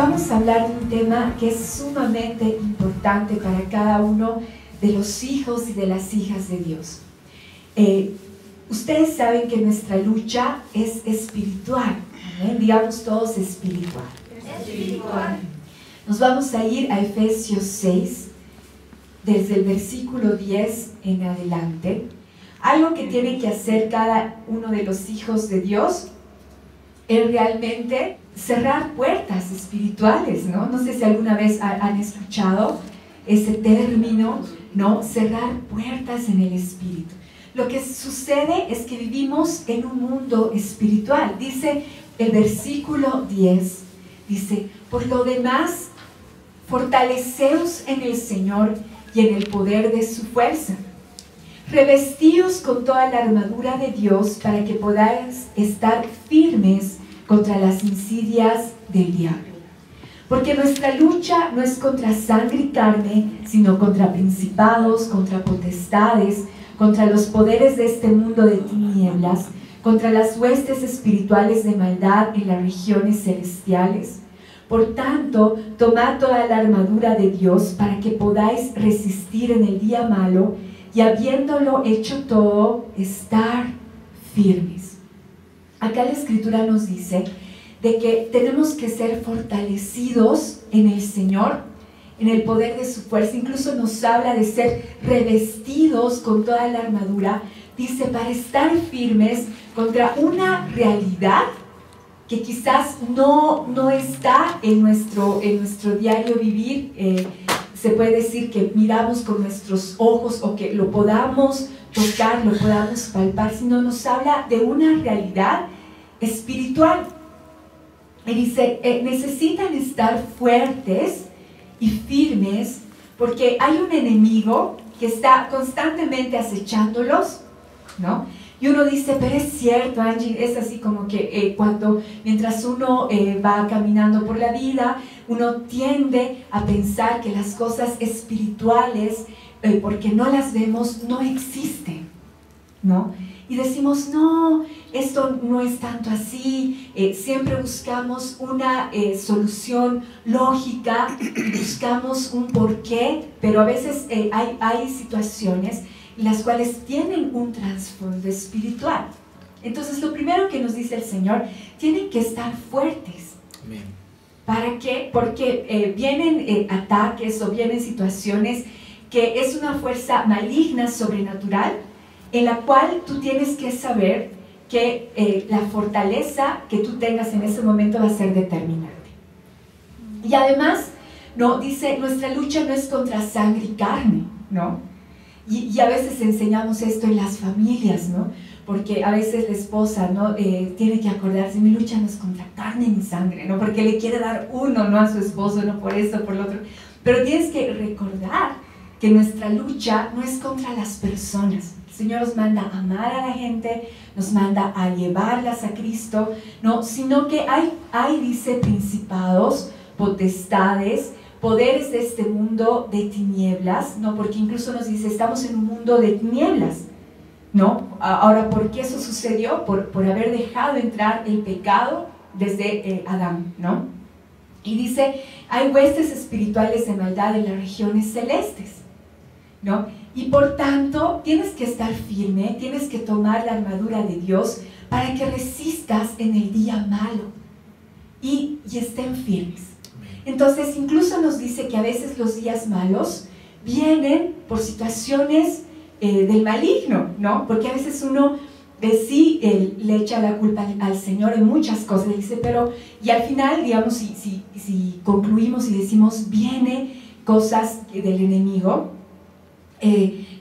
vamos a hablar de un tema que es sumamente importante para cada uno de los hijos y de las hijas de Dios. Ustedes saben que nuestra lucha es espiritual, ¿eh? Digamos todos espiritual. Espiritual. Nos vamos a ir a Efesios 6, desde el versículo 10 en adelante. Algo que tiene que hacer cada uno de los hijos de Dios es realmente cerrar puertas espirituales, ¿no? No sé si alguna vez han escuchado ese término, ¿no? Cerrar puertas en el espíritu. Lo que sucede es que vivimos en un mundo espiritual. Dice el versículo 10, dice, por lo demás, fortaleceos en el Señor y en el poder de su fuerza. Revestíos con toda la armadura de Dios para que podáis estar firmes contra las insidias del diablo. Porque nuestra lucha no es contra sangre y carne, sino contra principados, contra potestades, contra los poderes de este mundo de tinieblas, contra las huestes espirituales de maldad en las regiones celestiales. Por tanto, tomad toda la armadura de Dios para que podáis resistir en el día malo y habiéndolo hecho todo, estar firmes. Acá la Escritura nos dice de que tenemos que ser fortalecidos en el Señor, en el poder de su fuerza. Incluso nos habla de ser revestidos con toda la armadura. Dice, para estar firmes contra una realidad que quizás no está en nuestro diario vivir. Se puede decir que miramos con nuestros ojos o que lo podamos tocar, lo podamos palpar, sino nos habla de una realidad espiritual. Y dice, necesitan estar fuertes y firmes porque hay un enemigo que está constantemente acechándolos, ¿no? Y uno dice, pero es cierto, Angie, es así como que mientras uno va caminando por la vida, uno tiende a pensar que las cosas espirituales, porque no las vemos, no existen, ¿no? Y decimos, no, esto no es tanto así. Siempre buscamos una solución lógica, buscamos un porqué, pero a veces hay situaciones las cuales tienen un trasfondo espiritual. Entonces, lo primero que nos dice el Señor, tienen que estar fuertes. Amén. ¿Para qué? Porque vienen ataques o vienen situaciones que es una fuerza maligna, sobrenatural, en la cual tú tienes que saber que la fortaleza que tú tengas en ese momento va a ser determinante. Y además, no, dice, nuestra lucha no es contra sangre y carne, ¿no? Y a veces enseñamos esto en las familias, ¿no? Porque a veces la esposa, ¿no? Tiene que acordarse, mi lucha no es contra carne ni sangre, ¿no? Porque le quiere dar uno, no a su esposo, no por esto, por lo otro. Pero tienes que recordar que nuestra lucha no es contra las personas. El Señor nos manda a amar a la gente, nos manda a llevarlas a Cristo, ¿no? Sino que hay, dice, principados, potestades, poderes de este mundo de tinieblas, ¿no? Porque incluso nos dice, estamos en un mundo de tinieblas, ¿no? Ahora, ¿por qué eso sucedió? Por haber dejado entrar el pecado desde Adán, ¿no? Y dice, hay huestes espirituales de maldad en las regiones celestes, ¿no? Y por tanto, tienes que estar firme, tienes que tomar la armadura de Dios para que resistas en el día malo y estén firmes. Entonces, incluso nos dice que a veces los días malos vienen por situaciones del maligno, ¿no? Porque a veces uno sí le echa la culpa al Señor en muchas cosas, le dice, pero, y al final, digamos, si concluimos y decimos, viene cosas del enemigo,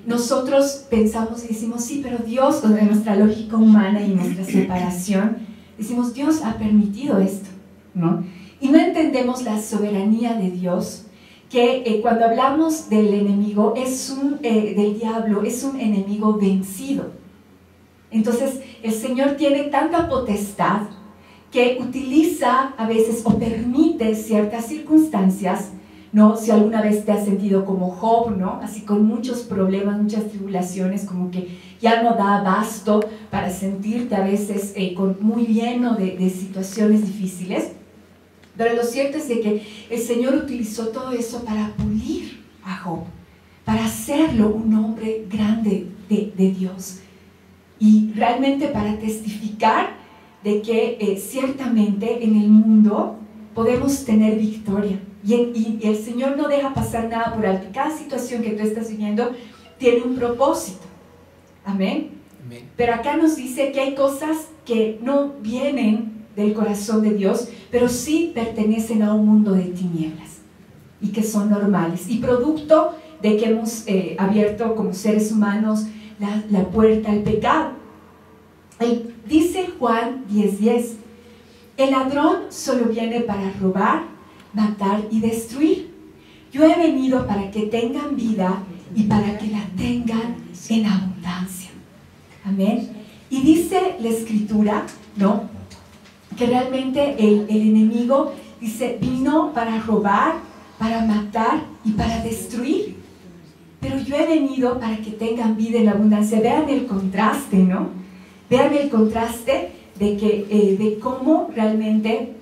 nosotros pensamos y decimos, sí, pero Dios, con nuestra lógica humana y nuestra separación, decimos, Dios ha permitido esto, ¿no? Y no entendemos la soberanía de Dios, que cuando hablamos del enemigo, del diablo, es un enemigo vencido. Entonces, el Señor tiene tanta potestad que utiliza a veces o permite ciertas circunstancias, ¿no? Si alguna vez te has sentido como Job, ¿no? Así con muchos problemas, muchas tribulaciones, como que ya no da abasto para sentirte a veces muy lleno de situaciones difíciles. Pero lo cierto es de que el Señor utilizó todo eso para pulir a Job, para hacerlo un hombre grande de Dios. Y realmente para testificar de que ciertamente en el mundo podemos tener victoria. Y el Señor no deja pasar nada por alto. Cada situación que tú estás viviendo tiene un propósito. Amén. Amén. Pero acá nos dice que hay cosas que no vienen del corazón de Dios, pero sí pertenecen a un mundo de tinieblas y que son normales. Y producto de que hemos abierto como seres humanos la puerta al pecado. Dice Juan 10:10, el ladrón solo viene para robar, matar y destruir. Yo he venido para que tengan vida y para que la tengan en abundancia. Amén. Y dice la Escritura, ¿no?, que realmente el enemigo, dice, vino para robar, para matar y para destruir. Pero yo he venido para que tengan vida en abundancia. Vean el contraste, ¿no? Vean el contraste de cómo realmente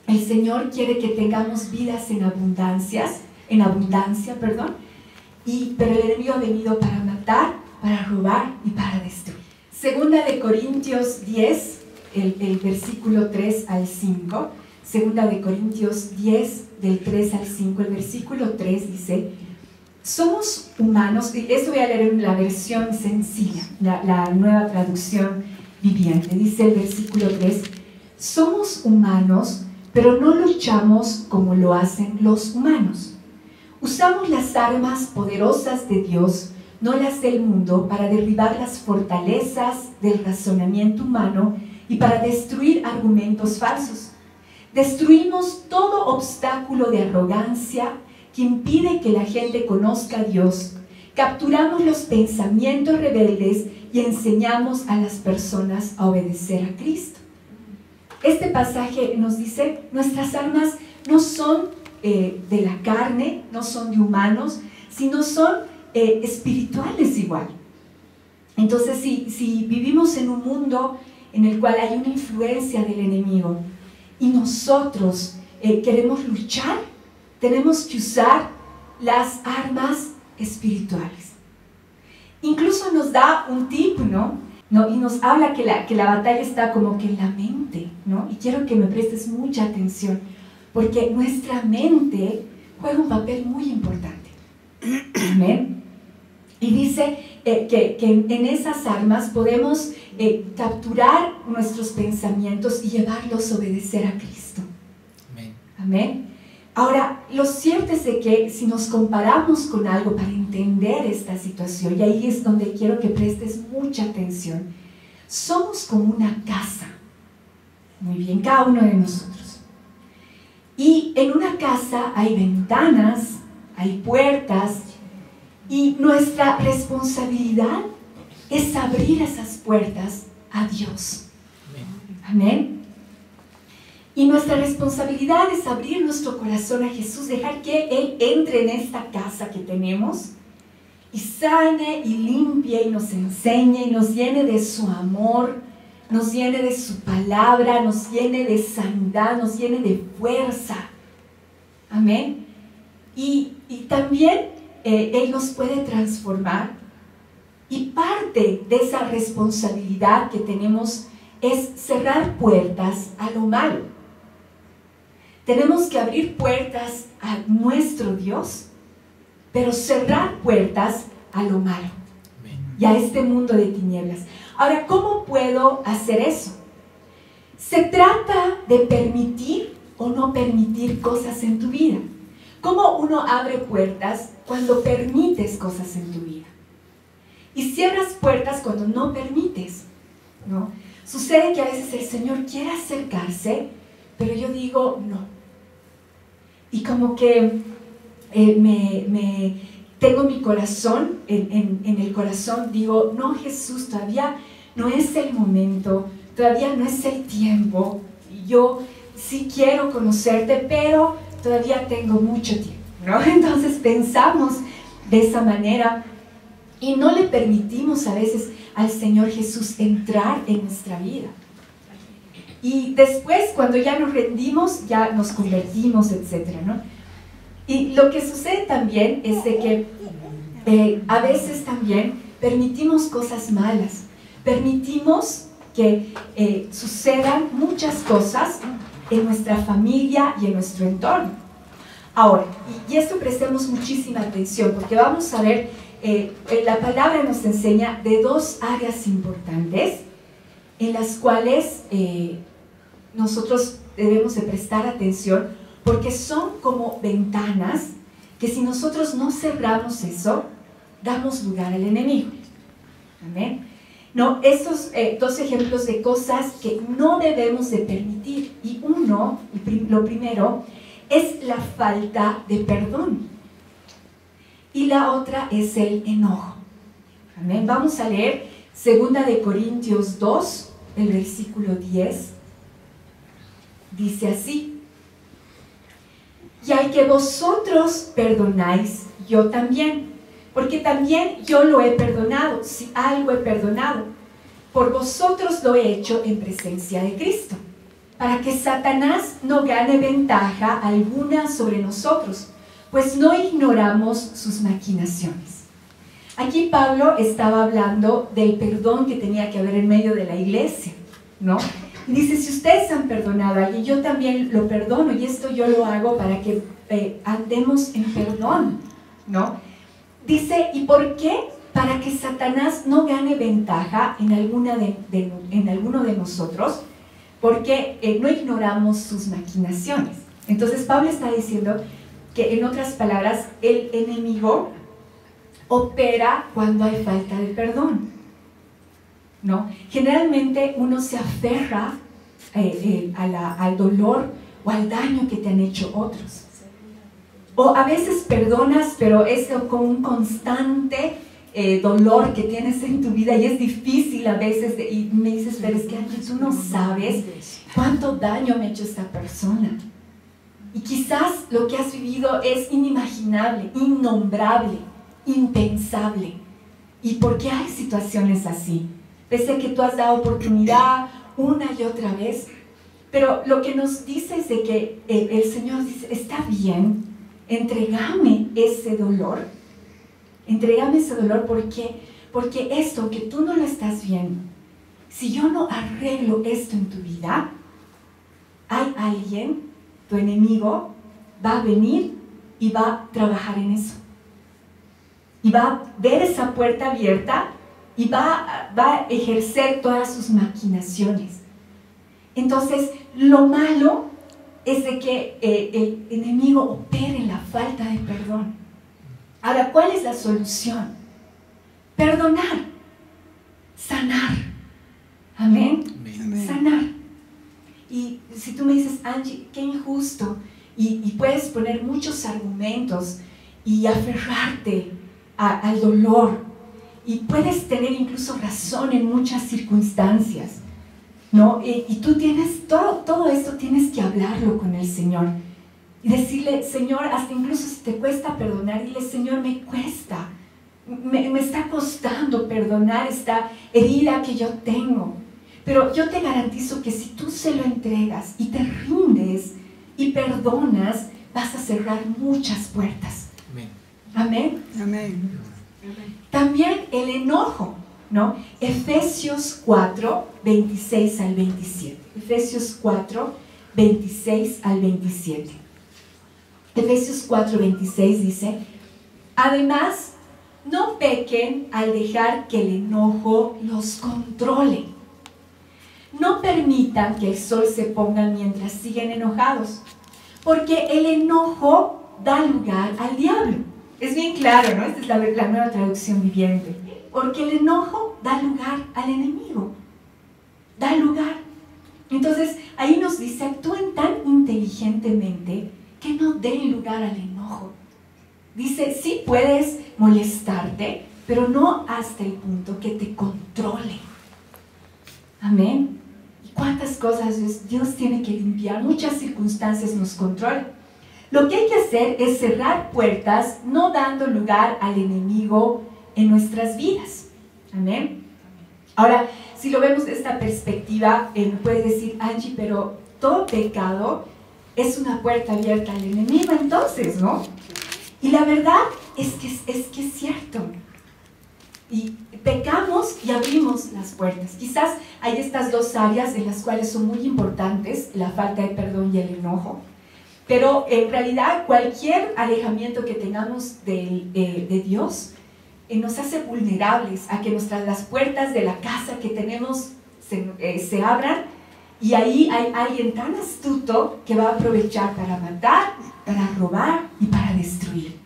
el Señor quiere que tengamos vidas en abundancia, pero el enemigo ha venido para matar, para robar y para destruir. Segunda de Corintios 10, el versículo 3 al 5. Segunda de Corintios 10, del 3 al 5. El versículo 3 dice, somos humanos, y esto voy a leer en la versión sencilla, la nueva traducción viviente. Dice el versículo 3, somos humanos, pero no luchamos como lo hacen los humanos. Usamos las armas poderosas de Dios, no las del mundo, para derribar las fortalezas del razonamiento humano y para destruir argumentos falsos. Destruimos todo obstáculo de arrogancia que impide que la gente conozca a Dios. Capturamos los pensamientos rebeldes y enseñamos a las personas a obedecer a Cristo. Este pasaje nos dice, nuestras armas no son de la carne, no son de humanos, sino son espirituales igual. Entonces, si vivimos en un mundo en el cual hay una influencia del enemigo y nosotros queremos luchar, tenemos que usar las armas espirituales. Incluso nos da un tip, ¿no? Y nos habla que la batalla está como que en la mente, ¿no? Y quiero que me prestes mucha atención, porque nuestra mente juega un papel muy importante. Amén. Y dice que en esas armas podemos capturar nuestros pensamientos y llevarlos a obedecer a Cristo. Amén. Amén. Ahora, lo cierto es de que si nos comparamos con algo para entender esta situación, y ahí es donde quiero que prestes mucha atención, somos como una casa. Muy bien, cada uno de nosotros. Y en una casa hay ventanas, hay puertas, y nuestra responsabilidad es abrir esas puertas a Dios. Amén. Y nuestra responsabilidad es abrir nuestro corazón a Jesús, dejar que Él entre en esta casa que tenemos y sane y limpie y nos enseñe y nos llene de su amor, nos llene de su palabra, nos llene de sanidad, nos llene de fuerza. Amén. Y también Él nos puede transformar, y parte de esa responsabilidad que tenemos es cerrar puertas a lo malo. Tenemos que abrir puertas a nuestro Dios, pero cerrar puertas a lo malo y a este mundo de tinieblas. Ahora, ¿cómo puedo hacer eso? Se trata de permitir o no permitir cosas en tu vida. ¿Cómo uno abre puertas cuando permites cosas en tu vida? Y cierras puertas cuando no permites, ¿no? Sucede que a veces el Señor quiere acercarse, pero yo digo no. Y como que tengo mi corazón, en el corazón digo, no, Jesús, todavía no es el momento, todavía no es el tiempo. Yo sí quiero conocerte, pero todavía tengo mucho tiempo, ¿no? Entonces pensamos de esa manera y no le permitimos a veces al Señor Jesús entrar en nuestra vida. Y después, cuando ya nos rendimos, ya nos convertimos, etcétera, ¿no? Y lo que sucede también es de que a veces también permitimos cosas malas, permitimos que sucedan muchas cosas en nuestra familia y en nuestro entorno. Ahora, y esto prestemos muchísima atención, porque vamos a ver, la palabra nos enseña de dos áreas importantes en las cuales nosotros debemos de prestar atención, porque son como ventanas que si nosotros no cerramos eso, damos lugar al enemigo. Amén. No, estos dos ejemplos de cosas que no debemos de permitir. Y uno, lo primero, es la falta de perdón. Y la otra es el enojo. Amén. Vamos a leer 2 de Corintios 2, el versículo 10. Dice así: y al que vosotros perdonáis, yo también. Porque también yo lo he perdonado, si algo he perdonado. Por vosotros lo he hecho en presencia de Cristo, para que Satanás no gane ventaja alguna sobre nosotros, pues no ignoramos sus maquinaciones. Aquí Pablo estaba hablando del perdón que tenía que haber en medio de la iglesia, ¿no? Y dice, si ustedes han perdonado a alguien, yo también lo perdono, y esto yo lo hago para que andemos en perdón, ¿no? Dice, ¿y por qué? Para que Satanás no gane ventaja en alguno de nosotros, porque no ignoramos sus maquinaciones. Entonces Pablo está diciendo que, en otras palabras, el enemigo opera cuando hay falta de perdón, ¿no? Generalmente uno se aferra al dolor o al daño que te han hecho otros. O a veces perdonas, pero es con un constante dolor que tienes en tu vida, y es difícil a veces, y me dices, pero es que Angie, tú no sabes cuánto daño me ha hecho esta persona. Y quizás lo que has vivido es inimaginable, innombrable, impensable. ¿Y por qué hay situaciones así? Pese a que tú has dado oportunidad una y otra vez. Pero lo que nos dice es de que el Señor dice, está bien, entrégame ese dolor, porque esto que tú no lo estás viendo, si yo no arreglo esto en tu vida, hay alguien, tu enemigo, va a venir y va a trabajar en eso, y va a ver esa puerta abierta y va a ejercer todas sus maquinaciones. Entonces, lo malo es de que el enemigo opere en la falta de perdón. Ahora, ¿cuál es la solución? Perdonar, sanar. Amén. Amén. Sanar. Y si tú me dices, Angie, qué injusto, y puedes poner muchos argumentos y aferrarte al dolor, y puedes tener incluso razón en muchas circunstancias, ¿no? Y tú tienes todo esto, tienes que hablarlo con el Señor y decirle, Señor, hasta incluso si te cuesta perdonar, dile, Señor, me cuesta, me está costando perdonar esta herida que yo tengo, pero yo te garantizo que si tú se lo entregas y te rindes y perdonas, vas a cerrar muchas puertas. Amén. Amén. Amén. También el enojo, ¿no? Efesios 4, 26 al 27. Efesios 4, 26 al 27. Efesios 4, 26 dice, además, no pequen al dejar que el enojo los controle. No permitan que el sol se ponga mientras siguen enojados, porque el enojo da lugar al diablo. Es bien claro, ¿no? Esta es la nueva traducción viviente. Porque el enojo da lugar al enemigo. Da lugar. Entonces, ahí nos dice, actúen tan inteligentemente que no den lugar al enojo. Dice, sí puedes molestarte, pero no hasta el punto que te controle. Amén. ¿Y cuántas cosas Dios tiene que limpiar? Muchas circunstancias nos controlan. Lo que hay que hacer es cerrar puertas, no dando lugar al enemigo en nuestras vidas. Amén. Ahora, si lo vemos de esta perspectiva, puedes decir, Angie, pero todo pecado es una puerta abierta al enemigo entonces, ¿no? Y la verdad es que es cierto. Y pecamos y abrimos las puertas. Quizás hay estas dos áreas en las cuales son muy importantes, la falta de perdón y el enojo. Pero en realidad cualquier alejamiento que tengamos de Dios nos hace vulnerables a que las puertas de la casa que tenemos se abran, y ahí hay alguien tan astuto que va a aprovechar para matar, para robar y para destruir.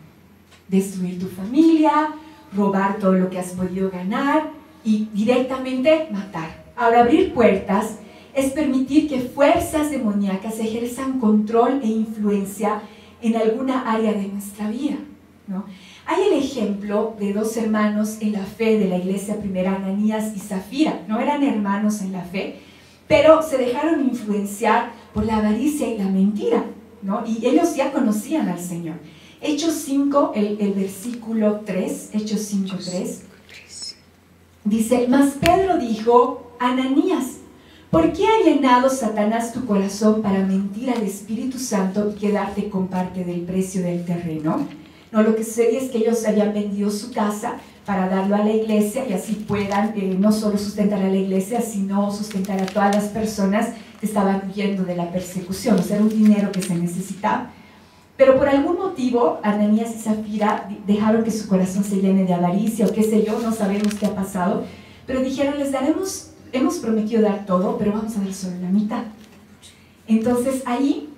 Destruir tu familia, robar todo lo que has podido ganar y directamente matar. Ahora, abrir puertas es permitir que fuerzas demoníacas ejerzan control e influencia en alguna área de nuestra vida, ¿no? Hay el ejemplo de dos hermanos en la fe de la iglesia primera, Ananías y Zafira. No eran hermanos en la fe, pero se dejaron influenciar por la avaricia y la mentira, ¿no? Y ellos ya conocían al Señor. Hechos 5, el versículo 3, Hechos 5, 3, dice, mas Pedro dijo, Ananías, ¿por qué ha llenado Satanás tu corazón para mentir al Espíritu Santo y quedarte con parte del precio del terreno? No, lo que sucedía es que ellos habían vendido su casa para darlo a la iglesia y así puedan no solo sustentar a la iglesia, sino sustentar a todas las personas que estaban huyendo de la persecución. O sea, era un dinero que se necesitaba. Pero por algún motivo, Ananías y Zafira dejaron que su corazón se llene de avaricia o qué sé yo, no sabemos qué ha pasado, pero dijeron, les daremos, hemos prometido dar todo, pero vamos a dar solo la mitad. Entonces ahí,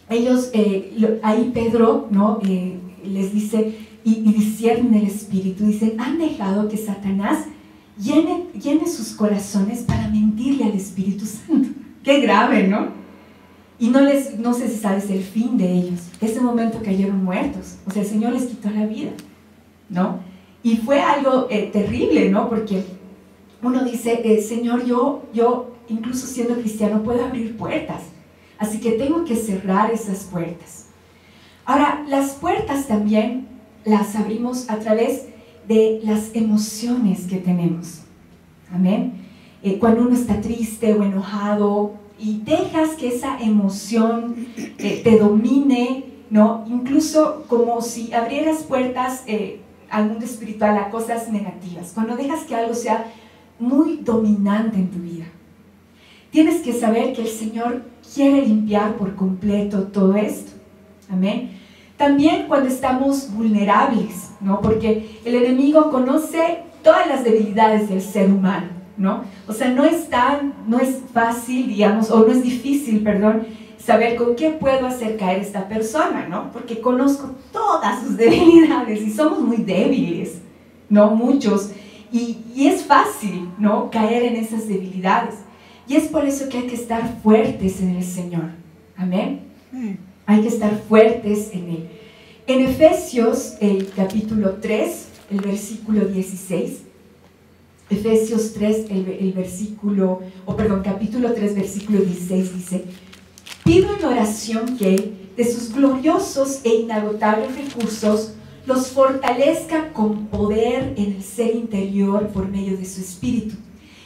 ahí Pedro, ¿no? Les dice, y disciernen el espíritu, dicen, han dejado que Satanás llene sus corazones para mentirle al Espíritu Santo. Qué grave, ¿no? Y no sé si sabes el fin de ellos. Ese momento cayeron muertos. O sea, el Señor les quitó la vida, ¿no? Y fue algo terrible, ¿no? Porque uno dice, Señor, yo incluso siendo cristiano puedo abrir puertas. Así que tengo que cerrar esas puertas. Ahora, las puertas también las abrimos a través de las emociones que tenemos. Amén. Cuando uno está triste o enojado y dejas que esa emoción te domine, ¿no? Incluso como si abrieras puertas al mundo espiritual a cosas negativas. Cuando dejas que algo sea muy dominante en tu vida. Tienes que saber que el Señor quiere limpiar por completo todo esto. Amén. También cuando estamos vulnerables, ¿no? Porque el enemigo conoce todas las debilidades del ser humano, ¿no? O sea, no es fácil, digamos, o no es difícil, perdón, saber con qué puedo hacer caer esta persona, ¿no? Porque conozco todas sus debilidades y somos muy débiles, ¿no? Muchos. Y es fácil, ¿no? Caer en esas debilidades. Y es por eso que hay que estar fuertes en el Señor. Amén. Hay que estar fuertes en Él. En Efesios, el capítulo 3, el versículo 16, Efesios 3, capítulo 3, versículo 16 dice, pido en oración que de sus gloriosos e inagotables recursos los fortalezca con poder en el ser interior por medio de su Espíritu.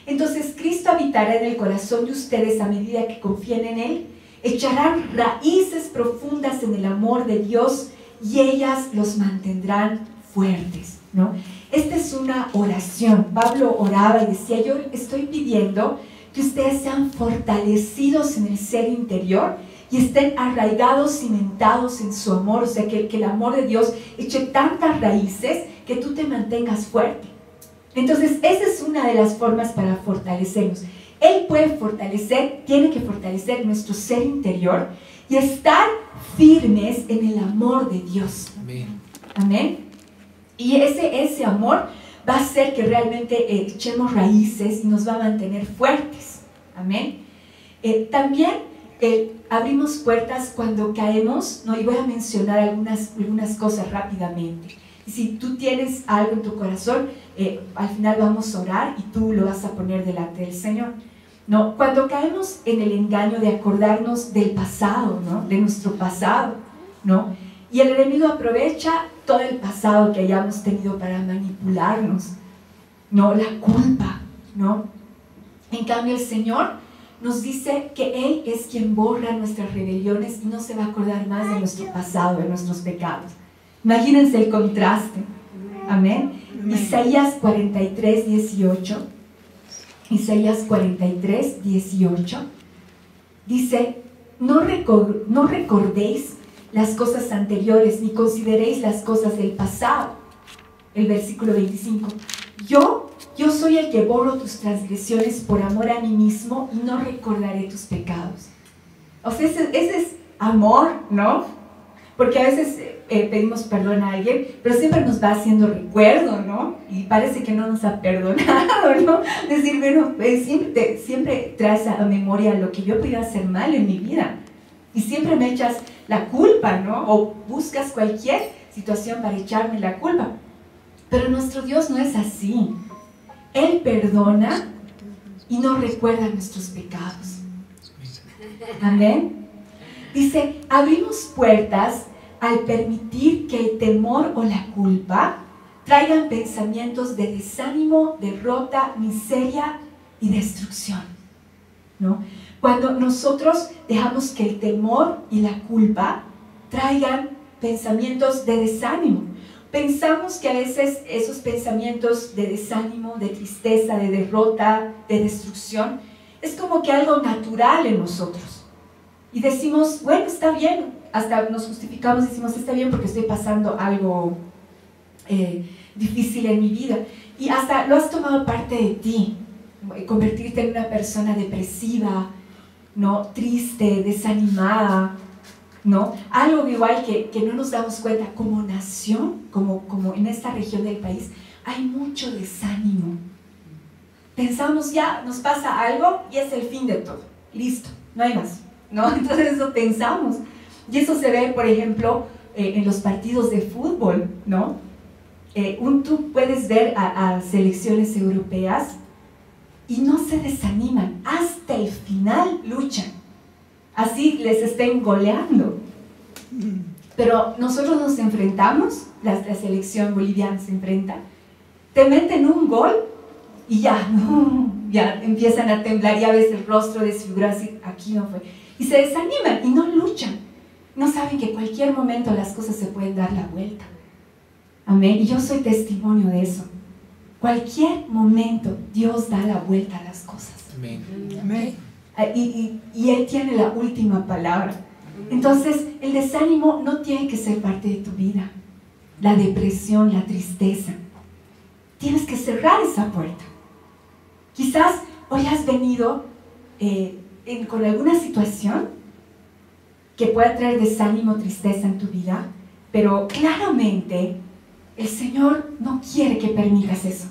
Entonces Cristo habitará en el corazón de ustedes a medida que confíen en Él, echarán raíces profundas en el amor de Dios y ellas los mantendrán fuertes, ¿no? Esta es una oración. Pablo oraba y decía, yo estoy pidiendo que ustedes sean fortalecidos en el ser interior y estén arraigados, cimentados en su amor, o sea, que el amor de Dios eche tantas raíces que tú te mantengas fuerte. Entonces, esa es una de las formas para fortalecernos. Él puede fortalecer, tiene que fortalecer nuestro ser interior y estar firmes en el amor de Dios. Amén. Amén. Y ese amor va a hacer que realmente echemos raíces y nos va a mantener fuertes. Amén. También abrimos puertas cuando caemos, ¿no? Y voy a mencionar algunas cosas rápidamente. Y si tú tienes algo en tu corazón, al final vamos a orar y tú lo vas a poner delante del Señor. ¿No? Cuando caemos en el engaño de acordarnos del pasado, ¿no? De nuestro pasado, ¿no? Y el enemigo aprovecha todo el pasado que hayamos tenido para manipularnos, ¿no? La culpa, ¿no? En cambio, el Señor nos dice que Él es quien borra nuestras rebeliones y no se va a acordar más de nuestro pasado, de nuestros pecados. Imagínense el contraste. Amén. Isaías 43, 18. Isaías 43, 18. Dice, no recordéis las cosas anteriores, ni consideréis las cosas del pasado. El versículo 25. Yo soy el que borro tus transgresiones por amor a mí mismo y no recordaré tus pecados. O sea, ese es amor, ¿no? Porque a veces pedimos perdón a alguien, pero siempre nos va haciendo recuerdo, ¿no? Y parece que no nos ha perdonado, ¿no? Decir, bueno, siempre traes a memoria lo que yo podía hacer mal en mi vida. Y siempre me echas la culpa, ¿no? O buscas cualquier situación para echarme la culpa. Pero nuestro Dios no es así. Él perdona y no recuerda nuestros pecados. Amén. Dice, abrimos puertas al permitir que el temor o la culpa traigan pensamientos de desánimo, derrota, miseria y destrucción, ¿no? Cuando nosotros dejamos que el temor y la culpa traigan pensamientos de desánimo, pensamos que a veces esos pensamientos de desánimo, de tristeza, de derrota, de destrucción, es como que algo natural en nosotros. Y decimos, bueno, está bien, hasta nos justificamos, decimos, está bien porque estoy pasando algo difícil en mi vida. Y hasta lo has tomado parte de ti, convertirte en una persona depresiva, ¿no? Triste, desanimada, ¿no? Algo igual que no nos damos cuenta, como nación, como en esta región del país, hay mucho desánimo. Pensamos ya, nos pasa algo y es el fin de todo, listo, no hay más, ¿no? Entonces eso pensamos. Y eso se ve, por ejemplo, en los partidos de fútbol, ¿no? Tú puedes ver a selecciones europeas y no se desaniman, hasta el final luchan. Así les estén goleando. Pero nosotros nos enfrentamos, la selección boliviana se enfrenta, te meten un gol y ya, ya empiezan a temblar, ya ves el rostro desfigurado, así, aquí no fue. Y se desaniman y no luchan. No saben que en cualquier momento las cosas se pueden dar la vuelta. Amén. Y yo soy testimonio de eso. Cualquier momento Dios da la vuelta a las cosas. Amén. Amén. Y Él tiene la última palabra. Entonces, el desánimo no tiene que ser parte de tu vida. La depresión, la tristeza. Tienes que cerrar esa puerta. Quizás hoy has venido con alguna situación que pueda traer desánimo, tristeza en tu vida, pero claramente el Señor no quiere que permitas eso.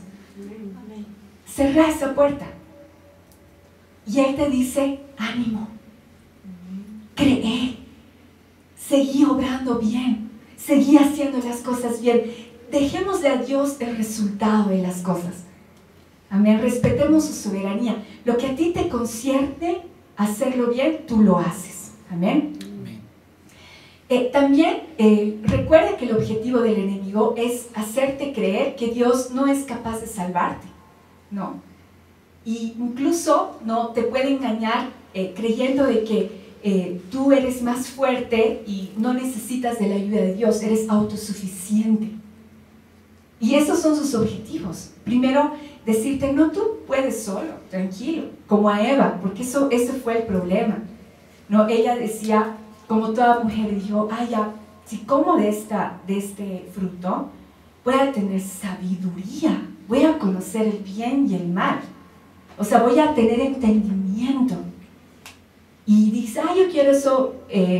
Cerra esa puerta. Y Él te dice, ánimo, cree, seguí obrando bien, seguí haciendo las cosas bien. Dejémosle a Dios el resultado de las cosas. Amén, respetemos su soberanía. Lo que a ti te concierne hacerlo bien, tú lo haces. Amén. También recuerda que el objetivo del enemigo es hacerte creer que Dios no es capaz de salvarte, ¿no? Y incluso no te puede engañar creyendo de que tú eres más fuerte y no necesitas de la ayuda de Dios, eres autosuficiente. Y esos son sus objetivos. Primero, decirte, no, tú puedes solo, tranquilo, como a Eva, porque ese fue el problema, ¿no? Ella decía, como toda mujer, dijo, ya, si como de este fruto, voy a tener sabiduría, voy a conocer el bien y el mal. O sea, voy a tener entendimiento. Y dice, yo quiero eso,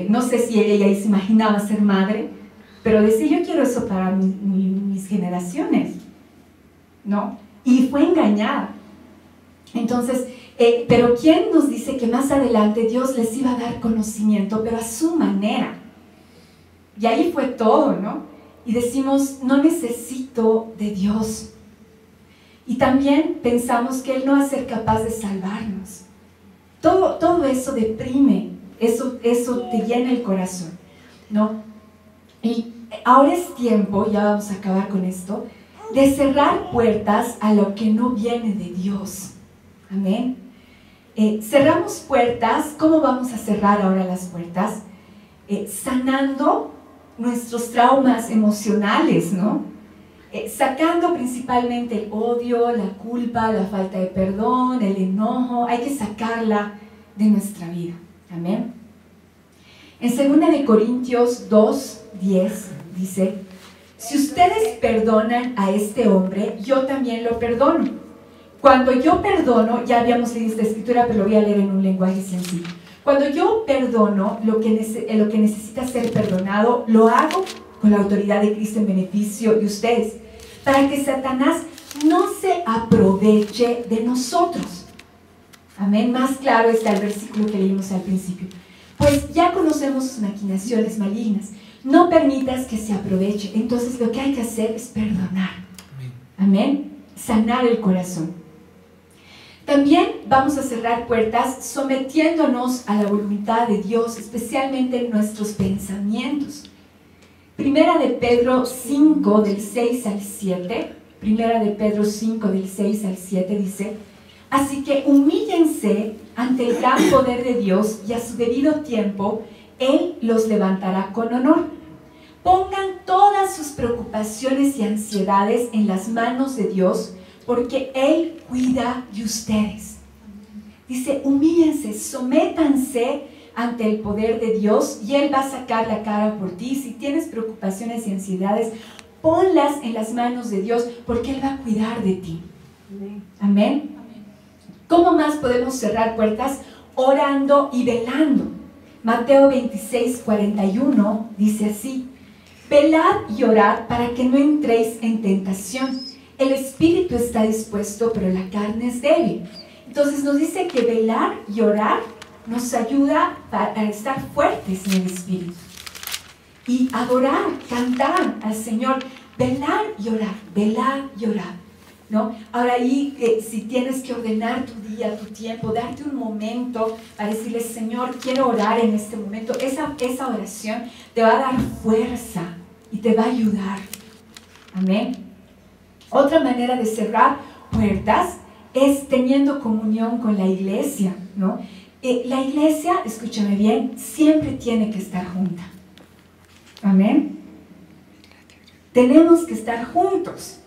no sé si ella se imaginaba ser madre, pero decía, yo quiero eso para mis generaciones, ¿no? Y fue engañada. Entonces, pero ¿quién nos dice que más adelante Dios les iba a dar conocimiento, pero a su manera? Y ahí fue todo, ¿no? Y decimos, no necesito de Dios. Y también pensamos que Él no va a ser capaz de salvarnos. Todo eso deprime, eso te llena el corazón, ¿no? Y ahora es tiempo, ya vamos a acabar con esto, de cerrar puertas a lo que no viene de Dios. Amén. cerramos puertas. ¿Cómo vamos a cerrar ahora las puertas? Sanando nuestros traumas emocionales, ¿no? Sacando principalmente el odio, la culpa, la falta de perdón, el enojo. Hay que sacarla de nuestra vida. Amén. En 2 Corintios 2:10 dice: si ustedes perdonan a este hombre, yo también lo perdono. Cuando yo perdono, ya habíamos leído esta escritura, pero lo voy a leer en un lenguaje sencillo. Cuando yo perdono lo que necesita ser perdonado, lo hago con la autoridad de Cristo en beneficio de ustedes, para que Satanás no se aproveche de nosotros. Amén. Más claro está el versículo que leímos al principio. Pues ya conocemos sus maquinaciones malignas. No permitas que se aproveche. Entonces lo que hay que hacer es perdonar. Amén. Sanar el corazón. También vamos a cerrar puertas sometiéndonos a la voluntad de Dios, especialmente en nuestros pensamientos. Primera de Pedro 5, del 6 al 7. Primera de Pedro 5, del 6 al 7 dice: así que humíllense ante el gran poder de Dios y a su debido tiempo Él los levantará con honor. Pongan todas sus preocupaciones y ansiedades en las manos de Dios, porque Él cuida de ustedes. Dice, humíllense, sométanse ante el poder de Dios y Él va a sacar la cara por ti. Si tienes preocupaciones y ansiedades, ponlas en las manos de Dios, porque Él va a cuidar de ti. Amén. ¿Cómo más podemos cerrar puertas? Orando y velando. Mateo 26:41 dice así: velad y orad para que no entréis en tentación. El espíritu está dispuesto, pero la carne es débil. Entonces nos dice que velar y orar nos ayuda a estar fuertes en el espíritu. Y adorar, cantar al Señor, velar y orar, velar y orar, ¿no? Ahora ahí, si tienes que ordenar tu día, tu tiempo, darte un momento para decirle, Señor, quiero orar en este momento, esa oración te va a dar fuerza y te va a ayudar. Amén. Otra manera de cerrar puertas es teniendo comunión con la iglesia, ¿no? La iglesia, escúchame bien, siempre tiene que estar junta. Amén. Tenemos que estar juntos.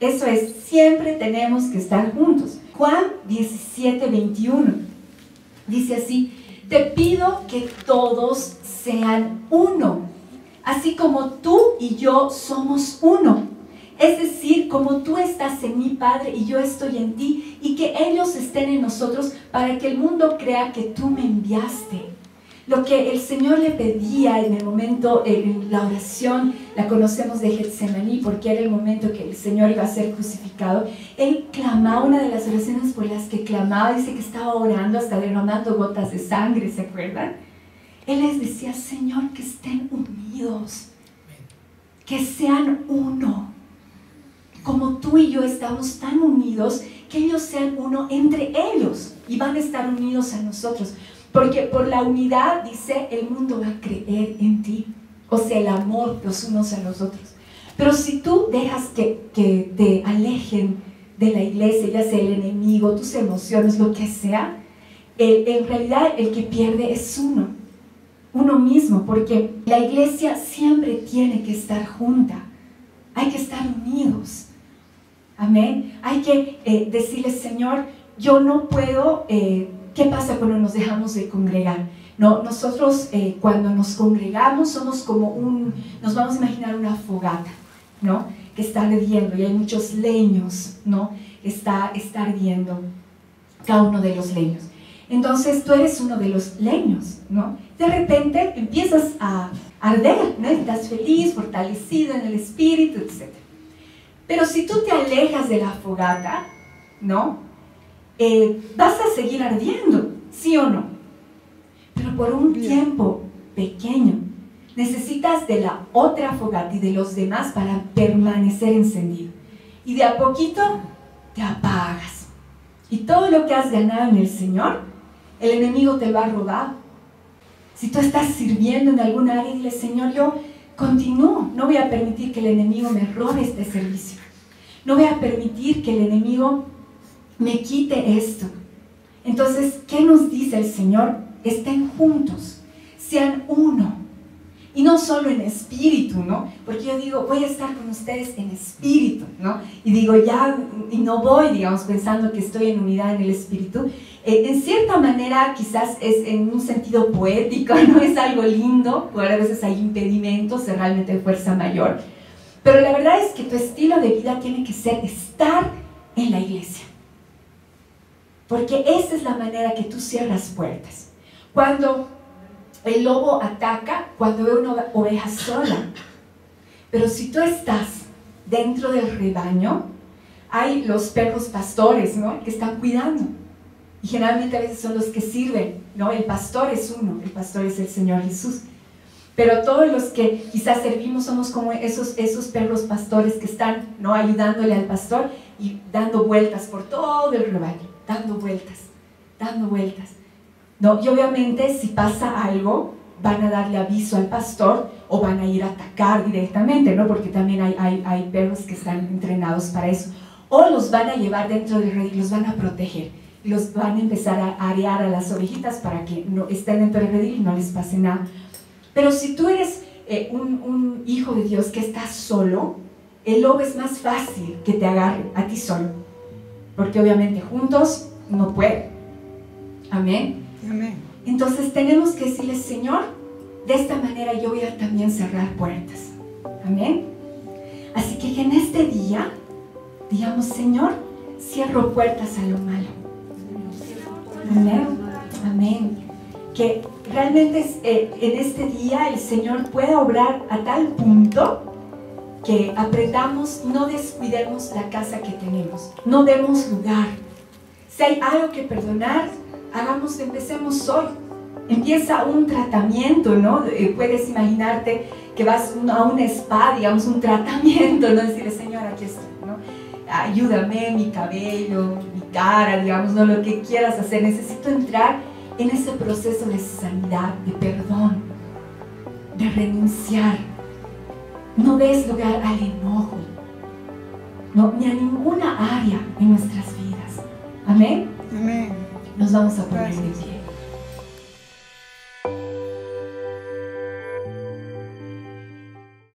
Eso es, siempre tenemos que estar juntos. Juan 17:21 dice así: te pido que todos sean uno, así como tú y yo somos uno. Es decir, como tú estás en mi Padre y yo estoy en ti, y que ellos estén en nosotros para que el mundo crea que tú me enviaste. Lo que el Señor le pedía en el momento, en la oración, la conocemos de Getsemaní, porque era el momento que el Señor iba a ser crucificado. Él clamaba, una de las oraciones por las que clamaba, dice que estaba orando hasta derramando gotas de sangre, ¿se acuerdan? Él les decía, Señor, que estén unidos, que sean uno. Como tú y yo estamos tan unidos, que ellos sean uno entre ellos y van a estar unidos a nosotros. Porque por la unidad, dice, el mundo va a creer en ti. O sea, el amor los unos a los otros. Pero si tú dejas que te alejen de la iglesia, ya sea el enemigo, tus emociones, lo que sea, en realidad el que pierde es uno mismo. Porque la iglesia siempre tiene que estar junta. Hay que estar unidos. Amén. Hay que decirle, Señor, yo no puedo... ¿Qué pasa cuando nos dejamos de congregar? No, nosotros cuando nos congregamos somos como nos vamos a imaginar una fogata, ¿no? Que está ardiendo y hay muchos leños, ¿no? Está ardiendo cada uno de los leños. Entonces tú eres uno de los leños, ¿no? De repente empiezas a arder, ¿no? Estás feliz, fortalecido en el espíritu, etc. Pero si tú te alejas de la fogata, ¿no? Vas a seguir ardiendo, ¿sí o no? Pero por un tiempo pequeño. Necesitas de la otra fogata y de los demás para permanecer encendido. Y de a poquito te apagas. Y todo lo que has ganado en el Señor, el enemigo te lo ha robado. Si tú estás sirviendo en alguna área, dile, Señor, yo continúo. No voy a permitir que el enemigo me robe este servicio. No voy a permitir que el enemigo me quite esto. Entonces, ¿qué nos dice el Señor? Estén juntos, sean uno. Y no solo en espíritu, ¿no? Porque yo digo, voy a estar con ustedes en espíritu, ¿no? Y digo, ya, y no voy, digamos, pensando que estoy en unidad en el espíritu. En cierta manera, quizás es en un sentido poético, ¿no? Es algo lindo, porque a veces hay impedimentos de realmente fuerza mayor. Pero la verdad es que tu estilo de vida tiene que ser estar en la iglesia. Porque esa es la manera que tú cierras puertas. Cuando el lobo ataca, cuando ve una oveja sola. Pero si tú estás dentro del rebaño, hay los perros pastores, ¿no? Que están cuidando. Y generalmente a veces son los que sirven, ¿no? El pastor es uno, el pastor es el Señor Jesús. Pero todos los que quizás servimos somos como esos perros pastores que están, ¿no? Ayudándole al pastor y dando vueltas por todo el rebaño, dando vueltas, dando vueltas. No, y obviamente si pasa algo, van a darle aviso al pastor o van a ir a atacar directamente, ¿no? Porque también hay perros que están entrenados para eso. O los van a llevar dentro del redil, los van a proteger. Los van a empezar a arear a las ovejitas para que no estén dentro del redil y no les pase nada. Pero si tú eres un hijo de Dios que está solo, el lobo es más fácil que te agarre a ti solo. Porque obviamente juntos no pueden. Amén. Amén. Entonces tenemos que decirle, Señor, de esta manera yo voy a también cerrar puertas. Amén. Así que en este día, digamos, Señor, cierro puertas a lo malo. Amén. Amén. Que realmente en este día el Señor pueda obrar a tal punto que aprendamos, no descuidemos la casa que tenemos, no demos lugar. Si hay algo que perdonar, empecemos hoy. Empieza un tratamiento, ¿no? Puedes imaginarte que vas a un spa, digamos, un tratamiento, ¿no? Decirle, Señor, aquí estoy, ¿no? Ayúdame, mi cabello, mi cara, digamos, ¿no? Lo que quieras hacer. Necesito entrar en ese proceso de sanidad, de perdón, de renunciar. No des lugar al enojo, no, ni a ninguna área en nuestras vidas. Amén.